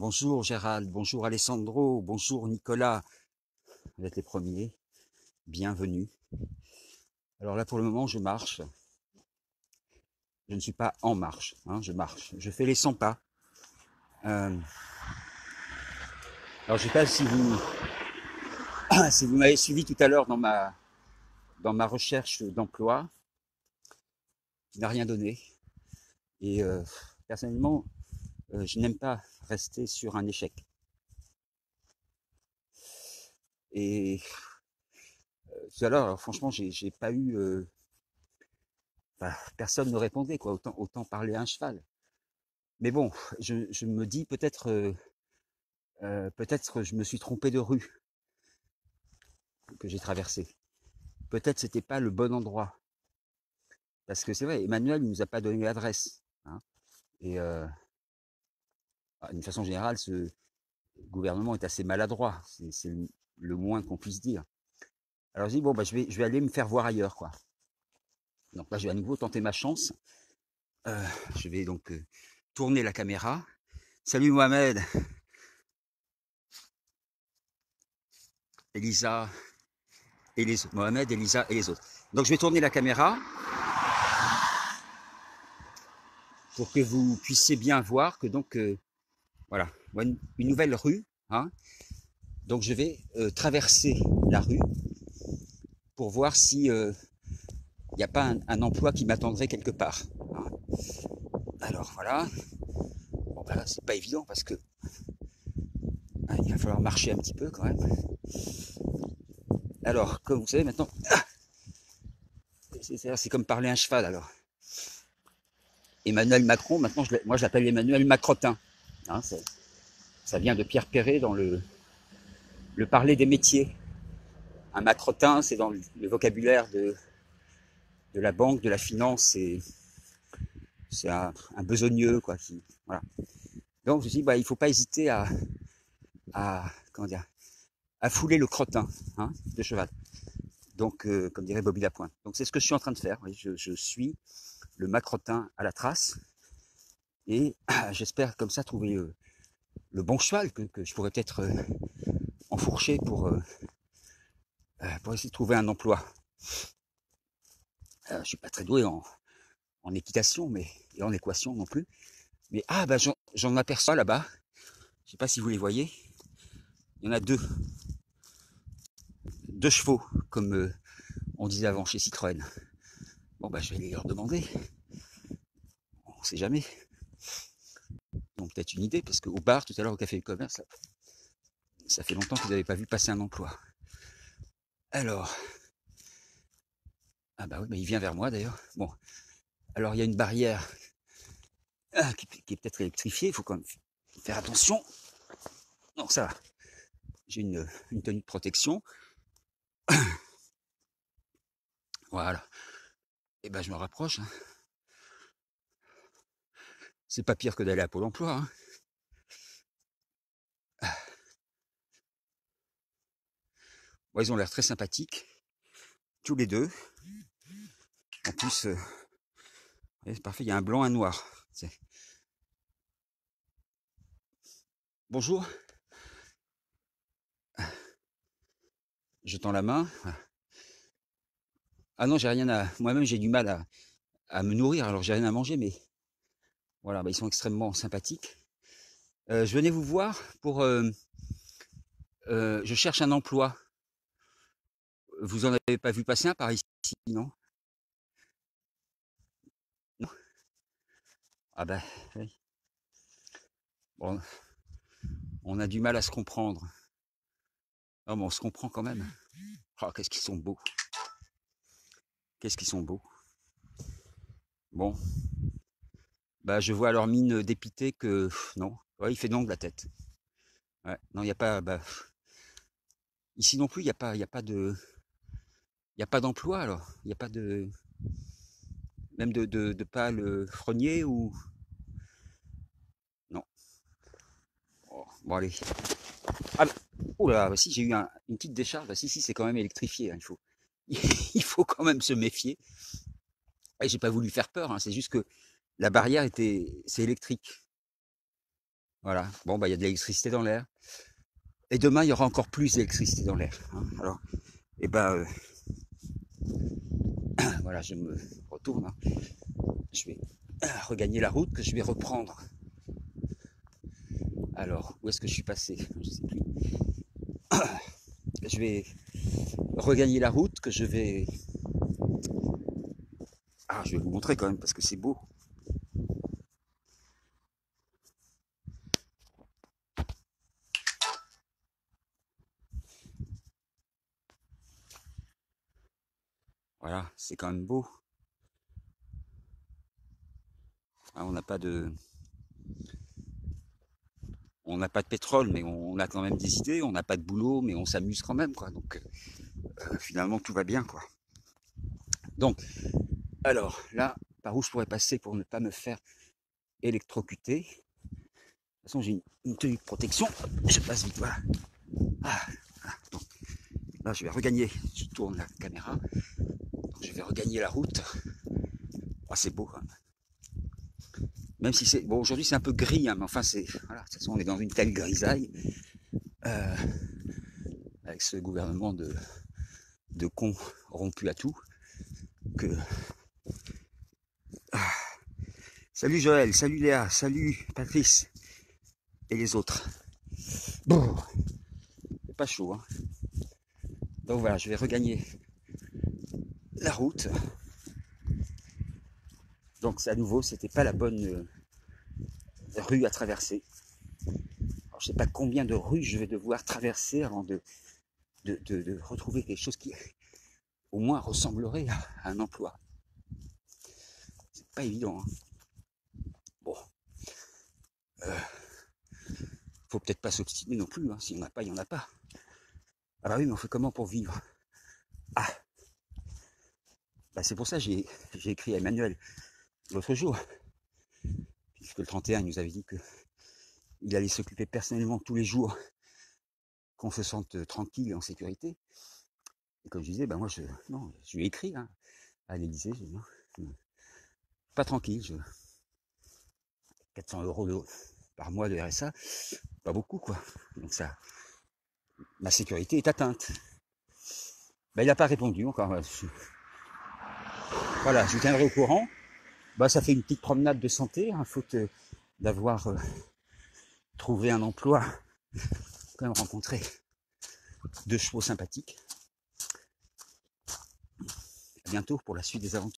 Bonjour Gérald, bonjour Alessandro, bonjour Nicolas. Vous êtes les premiers, bienvenue. Alors là pour le moment je marche, je ne suis pas en marche, hein, je marche. Je fais les 100 pas. Euh, alors je ne sais pas si vous, si vous m'avez suivi tout à l'heure dans ma recherche d'emploi, qui n'a rien donné. Et personnellement, je n'aime pas rester sur un échec. Et tout à l'heure, alors, franchement, j'ai pas eu, enfin, personne ne répondait quoi. Autant parler à un cheval. Mais bon, je me dis peut-être je me suis trompé de rue que j'ai traversé. Peut-être c'était pas le bon endroit. Parce que c'est vrai, Emmanuel ne nous a pas donné l'adresse, hein. Et d'une façon générale, ce gouvernement est assez maladroit. C'est le moins qu'on puisse dire. Alors je dis, bon, bah, je vais aller me faire voir ailleurs, quoi. Donc là, je vais à nouveau tenter ma chance. Euh, je vais donc tourner la caméra. Salut Mohamed, Elisa et les autres. Mohamed, Elisa et les autres. Donc je vais tourner la caméra pour que vous puissiez bien voir que donc voilà, une nouvelle rue, hein. Donc je vais traverser la rue pour voir si il n'y a pas un emploi qui m'attendrait quelque part, hein. Alors voilà, bon ben là c'est pas évident parce que il va falloir marcher un petit peu quand même. Alors comme vous savez maintenant, c'est comme parler à un cheval alors. Emmanuel Macron, maintenant moi je l'appelle Emmanuel Macrotin, hein, ça vient de Pierre Perret dans le parler des métiers. Un macrotin, c'est dans le vocabulaire de la banque, de la finance, c'est un besogneux, quoi. Voilà. Donc je dis, bah, il faut pas hésiter comment dire, à fouler le crottin, hein, de cheval. Donc, comme dirait Bobby Lapointe. Donc c'est ce que je suis en train de faire. Oui, je suis le macrotin à la trace et j'espère comme ça trouver le bon cheval que je pourrais peut-être enfourcher pour essayer de trouver un emploi. Je suis pas très doué en équitation, mais et en équation non plus. Mais bah j'en aperçois là-bas. Je sais pas si vous les voyez. Il y en a deux chevaux, comme on disait avant chez Citroën. Bon bah je vais aller leur demander. On sait jamais. Ils ont peut-être une idée, parce qu'au bar, tout à l'heure au café du commerce, ça fait longtemps que vous n'avez pas vu passer un emploi. Alors, bah oui, bah il vient vers moi d'ailleurs. Bon, alors il y a une barrière qui est peut-être électrifiée, il faut quand même faire attention. Non, ça va. J'ai une tenue de protection. Voilà. Et ben je me rapproche, hein. C'est pas pire que d'aller à Pôle emploi, hein. Bon, ils ont l'air très sympathiques, tous les deux. En plus, c'est parfait, il y a un blanc, un noir. Bonjour, je tends la main. Ah non, j'ai rien à. Moi-même, j'ai du mal à me nourrir, alors j'ai rien à manger, mais voilà, bah, ils sont extrêmement sympathiques. Je venais vous voir pour. Je cherche un emploi. Vous en avez pas vu passer un par ici, non? Non. Ah bah, oui. Bon, on a du mal à se comprendre. Non, mais on se comprend quand même. Oh, qu'est-ce qu'ils sont beaux. Qu'est-ce qu'ils sont beaux. Bon, bah, je vois à leur mine dépitée que non. Ouais, il fait non de la tête. Ouais, non, il n'y a pas. Bah, ici non plus, il y a pas d'emploi alors. Il n'y a pas de, même de pas le frenier ou non. Oh, bon allez. Ah, oh là, bah, si j'ai eu une petite décharge. Bah, si c'est quand même électrifié, hein, il faut, il faut quand même se méfier. Et j'ai pas voulu faire peur, hein, c'est juste que la barrière c'est électrique. Voilà. Bon, bah, il y a de l'électricité dans l'air. Et demain, il y aura encore plus d'électricité dans l'air. Hein. Alors, et ben, voilà, je me retourne. Hein. Je vais regagner la route que je vais reprendre. Alors, où est-ce que je suis passé? Je sais plus. Je vais regagner la route que je vais... Ah, je vais vous montrer quand même parce que c'est beau. Voilà, c'est quand même beau. Ah, on n'a pas de pétrole, mais on a quand même des idées. On n'a pas de boulot, mais on s'amuse quand même, quoi. Donc finalement, tout va bien, quoi. Donc, alors là, par où je pourrais passer pour ne pas me faire électrocuter? De toute façon, j'ai une tenue de protection. Je passe vite, voilà. Ah, voilà. Donc, là, je vais regagner. Je tourne la caméra. Donc, je vais regagner la route. Ah, c'est beau, hein. Même si c'est... Bon, aujourd'hui, c'est un peu gris, hein, mais enfin, c'est... Voilà, de toute façon, on est dans une telle grisaille. Avec ce gouvernement de cons rompus à tout. Que... Ah. Salut Joël, salut Léa, salut Patrice. Et les autres. Bon, c'est pas chaud, hein. Donc voilà, je vais regagner la route. Donc à nouveau, c'était pas la bonne rue à traverser. Alors, je sais pas combien de rues je vais devoir traverser avant de retrouver quelque chose qui au moins ressemblerait à un emploi. C'est pas évident, hein. Bon, faut peut-être pas s'obstiner non plus, hein. S'il n'y en a pas, il n'y en a pas. Ah bah oui, mais on fait comment pour vivre? Ah, bah c'est pour ça que j'ai écrit à Emmanuel l'autre jour, puisque le 31, il nous avait dit qu'il allait s'occuper personnellement tous les jours qu'on se sente tranquille et en sécurité. Et comme je disais, ben moi, je lui ai écrit hein, à l'Élysée, pas tranquille, 400 € par mois de RSA, pas beaucoup quoi. Donc ça, ma sécurité est atteinte. Ben, il n'a pas répondu encore. Voilà, je vous tiendrai au courant. Ben, ça fait une petite promenade de santé, hein, faute d'avoir trouvé un emploi, quand même rencontré 2 chevaux sympathiques. À bientôt pour la suite des aventures.